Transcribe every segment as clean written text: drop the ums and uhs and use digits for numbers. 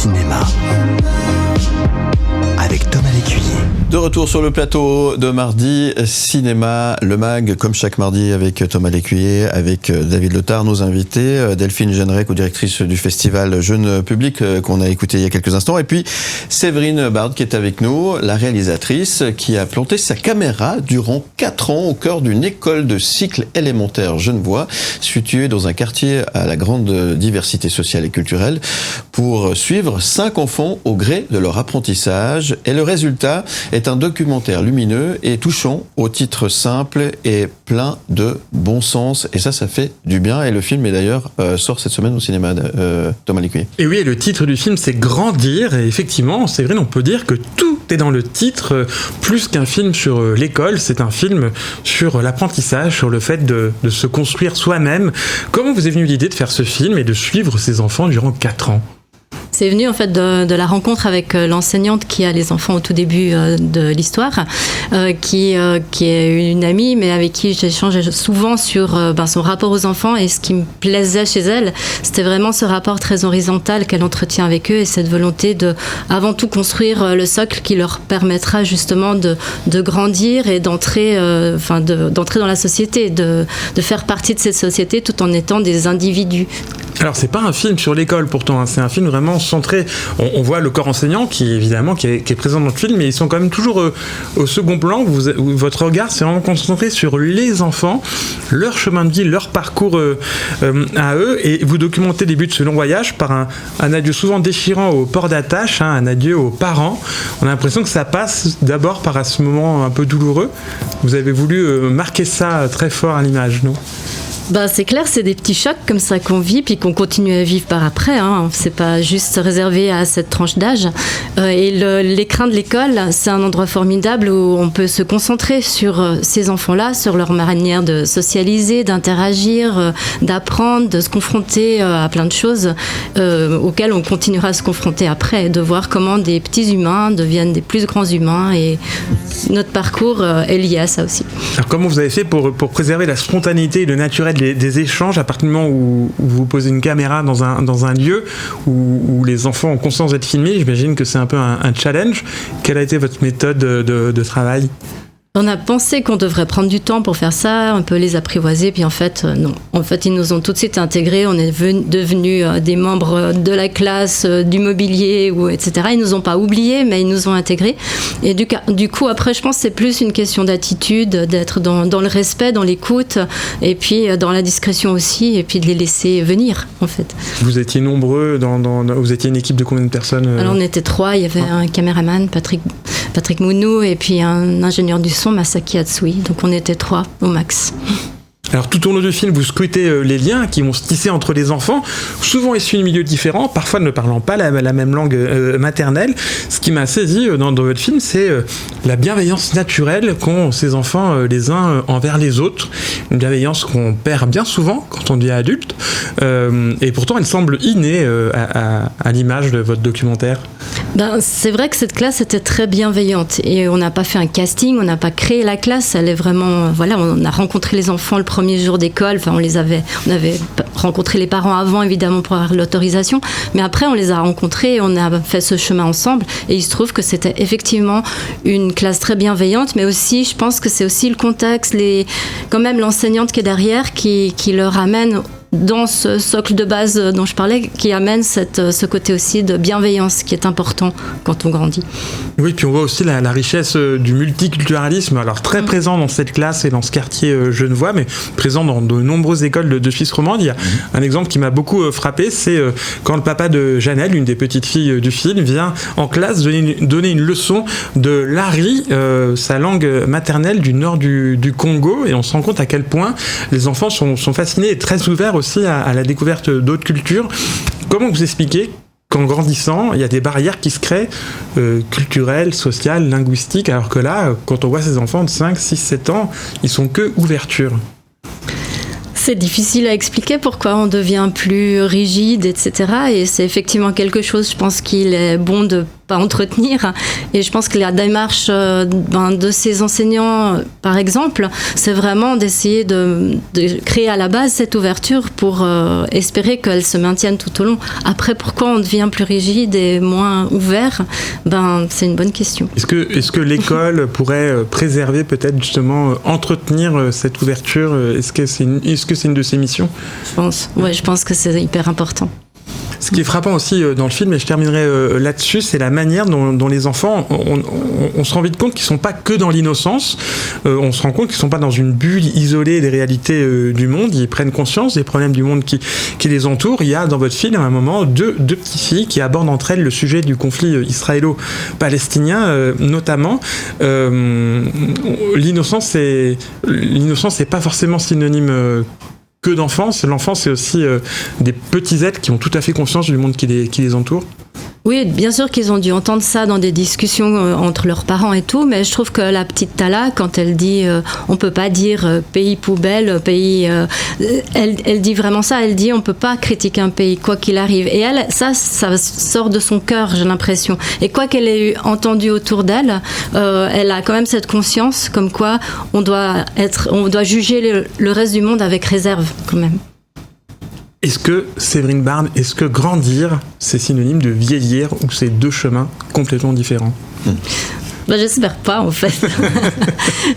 cinéma avec Thomas Lécuyer. De retour sur le plateau de Mardi Cinéma, le MAG, comme chaque mardi avec Thomas Lécuyer, avec David Letard, nos invités, Delphine Jeanneret, co-directrice du festival Jeune Public qu'on a écouté il y a quelques instants, et puis Séverine Bard qui est avec nous, la réalisatrice qui a planté sa caméra durant 4 ans au cœur d'une école de cycle élémentaire genevois, située dans un quartier à la grande diversité sociale et culturelle, pour suivre 5 enfants au gré de leur apprentissage. Et le résultat est un documentaire lumineux et touchant, au titre simple et plein de bon sens. Et ça fait du bien. Et le film, est d'ailleurs, sort cette semaine au cinéma, Thomas Lécuyer. Et oui, et le titre du film, c'est Grandir. Et effectivement, c'est vrai, on peut dire que tout est dans le titre. Plus qu'un film sur l'école, c'est un film sur l'apprentissage, sur le fait de se construire soi-même. Comment vous est venue l'idée de faire ce film et de suivre ces enfants durant 4 ans ? C'est venu en fait de la rencontre avec l'enseignante qui a les enfants au tout début de l'histoire, qui est une amie, mais avec qui j'échange souvent sur son rapport aux enfants. Et ce qui me plaisait chez elle, c'était vraiment ce rapport très horizontal qu'elle entretient avec eux et cette volonté de, avant tout, construire le socle qui leur permettra justement de grandir et d'entrer dans la société, de faire partie de cette société tout en étant des individus. Alors c'est pas un film sur l'école pourtant, c'est un film vraiment centré, on voit le corps enseignant qui est présent dans le film, mais ils sont quand même toujours au second plan. Votre regard c'est vraiment concentré sur les enfants, leur chemin de vie, leur parcours à eux, et vous documentez les buts de ce long voyage par un adieu souvent déchirant au port d'attache, un adieu aux parents. On a l'impression que ça passe d'abord par ce moment un peu douloureux. Vous avez voulu marquer ça très fort à l'image, non ? C'est clair, c'est des petits chocs comme ça qu'on vit puis qu'on continue à vivre par après. C'est pas juste réservé à cette tranche d'âge. Et l'écran de l'école, c'est un endroit formidable où on peut se concentrer sur ces enfants-là, sur leur manière de socialiser, d'interagir, d'apprendre, de se confronter à plein de choses auxquelles on continuera à se confronter après, de voir comment des petits humains deviennent des plus grands humains. Et notre parcours est lié à ça aussi. Alors comment vous avez fait pour préserver la spontanéité et le naturel des échanges à partir du moment où vous posez une caméra dans un lieu où les enfants ont conscience d'être filmés? J'imagine que c'est un peu un challenge. Quelle a été votre méthode de travail? On a pensé qu'on devrait prendre du temps pour faire ça, un peu les apprivoiser, puis en fait, non. En fait, ils nous ont tout de suite intégrés, on est devenus des membres de la classe, du mobilier, etc. Ils nous ont pas oubliés, mais ils nous ont intégrés. Et du coup, après, je pense que c'est plus une question d'attitude, d'être dans le respect, dans l'écoute, et puis dans la discrétion aussi, et puis de les laisser venir, en fait. Vous étiez nombreux, vous étiez une équipe de combien de personnes? Alors, on était 3, il y avait un caméraman, Patrick Mounou, et puis un ingénieur du son, Masaki Hatsui. Donc on était 3 au max. Alors tout au long du film, vous scrutez les liens qui vont se tisser entre les enfants, souvent issus de milieux différents, parfois ne parlant pas la même langue maternelle. Ce qui m'a saisi dans votre film, c'est la bienveillance naturelle qu'ont ces enfants les uns envers les autres. Une bienveillance qu'on perd bien souvent quand on devient adulte. Et pourtant, elle semble innée à l'image de votre documentaire. C'est vrai que cette classe était très bienveillante et on n'a pas fait un casting, on n'a pas créé la classe. Elle est vraiment, on a rencontré les enfants le premier jour d'école. Enfin, on avait rencontré les parents avant, évidemment, pour avoir l'autorisation. Mais après, on les a rencontrés et on a fait ce chemin ensemble. Et il se trouve que c'était effectivement une classe très bienveillante. Mais aussi, je pense que c'est aussi le contexte, quand même l'enseignante qui est derrière, qui leur amène dans ce socle de base dont je parlais, qui amène ce côté aussi de bienveillance qui est important quand on grandit. Oui, puis on voit aussi la richesse du multiculturalisme, alors très présent dans cette classe et dans ce quartier genevois, mais présent dans de nombreuses écoles de Suisse romande. Il y a un exemple qui m'a beaucoup frappé, c'est quand le papa de Janelle, une des petites filles du film, vient en classe donner une leçon de l'ari, sa langue maternelle du nord du Congo, et on se rend compte à quel point les enfants sont fascinés et très ouverts aussi à la découverte d'autres cultures. Comment vous expliquez qu'en grandissant, il y a des barrières qui se créent, culturelles, sociales, linguistiques, alors que là, quand on voit ces enfants de 5, 6, 7 ans, ils sont que ouverture? C'est difficile à expliquer pourquoi on devient plus rigide, etc. Et c'est effectivement quelque chose, je pense qu'il est bon de pas entretenir. Et je pense que la démarche de ces enseignants, par exemple, c'est vraiment d'essayer de créer à la base cette ouverture pour espérer qu'elle se maintienne tout au long. Après, pourquoi on devient plus rigide et moins ouvert ? C'est une bonne question. Est-ce que l'école pourrait préserver, peut-être justement, entretenir cette ouverture ? Est-ce que c'est une de ses missions ? Je pense que c'est hyper important. Ce qui est frappant aussi dans le film, et je terminerai là-dessus, c'est la manière dont les enfants, on se rend vite compte qu'ils ne sont pas que dans l'innocence, on se rend compte qu'ils ne sont pas dans une bulle isolée des réalités du monde, ils prennent conscience des problèmes du monde qui les entoure. Il y a dans votre film, à un moment, deux petites filles qui abordent entre elles le sujet du conflit israélo-palestinien, notamment. L'innocence n'est pas forcément synonyme que d'enfance. L'enfance, c'est aussi des petits êtres qui ont tout à fait conscience du monde qui les entoure. Oui, bien sûr qu'ils ont dû entendre ça dans des discussions entre leurs parents et tout, mais je trouve que la petite Tala, quand elle dit on peut pas dire pays poubelle, pays, elle dit vraiment ça, elle dit on peut pas critiquer un pays quoi qu'il arrive. Et elle, ça sort de son cœur, j'ai l'impression. Et quoi qu'elle ait entendu autour d'elle, elle a quand même cette conscience comme quoi on doit juger le reste du monde avec réserve quand même. Est-ce que, Séverine Barne, grandir, c'est synonyme de vieillir ou c'est deux chemins complètement différents ? J'espère pas, en fait.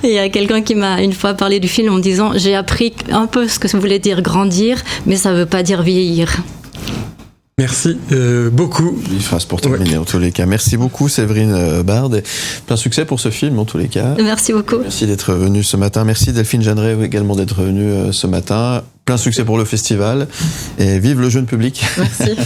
Il y a quelqu'un qui m'a une fois parlé du film en me disant « J'ai appris un peu ce que ça voulait dire grandir, mais ça veut pas dire vieillir ». Merci beaucoup. Une phrase pour terminer, en tous les cas. Merci beaucoup, Séverine Bard. Plein succès pour ce film, en tous les cas. Merci beaucoup. Merci d'être venue ce matin. Merci Delphine Jeanneret également d'être venue ce matin. Plein succès pour le festival. Et vive le jeune public. Merci.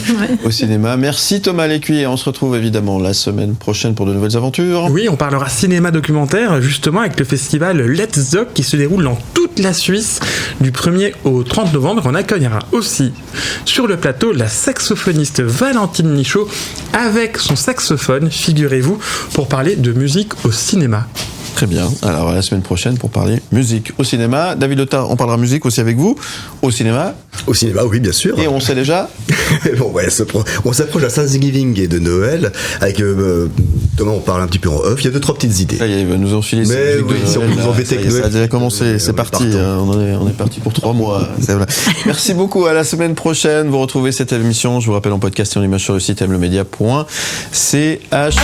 Au cinéma. Merci Thomas Lécuyer. On se retrouve évidemment la semaine prochaine pour de nouvelles aventures. Oui, on parlera cinéma documentaire justement avec le festival Let's Doc qui se déroule dans toute la Suisse du 1er au 30 novembre. On accueillera aussi sur le plateau la saxophoniste Valentine Nichot avec son saxophone, figurez-vous, pour parler de musique au cinéma. Très bien. Alors, à la semaine prochaine pour parler musique au cinéma. David Letard, on parlera musique aussi avec vous. Au cinéma. Au cinéma, oui, bien sûr. Et on sait déjà. Bon, ouais, on s'approche de Thanksgiving et de Noël. Avec Thomas, on parle un petit peu en off. Il y a 2-3 petites idées. Ça y est, il va nous enfiler mais oui, si on peut vous embêter avec Noël. Ça a déjà commencé. C'est parti. On est parti pour 3 mois. Merci beaucoup. À la semaine prochaine. Vous retrouvez cette émission. Je vous rappelle en podcast et en image sur le site mlemedia.ch.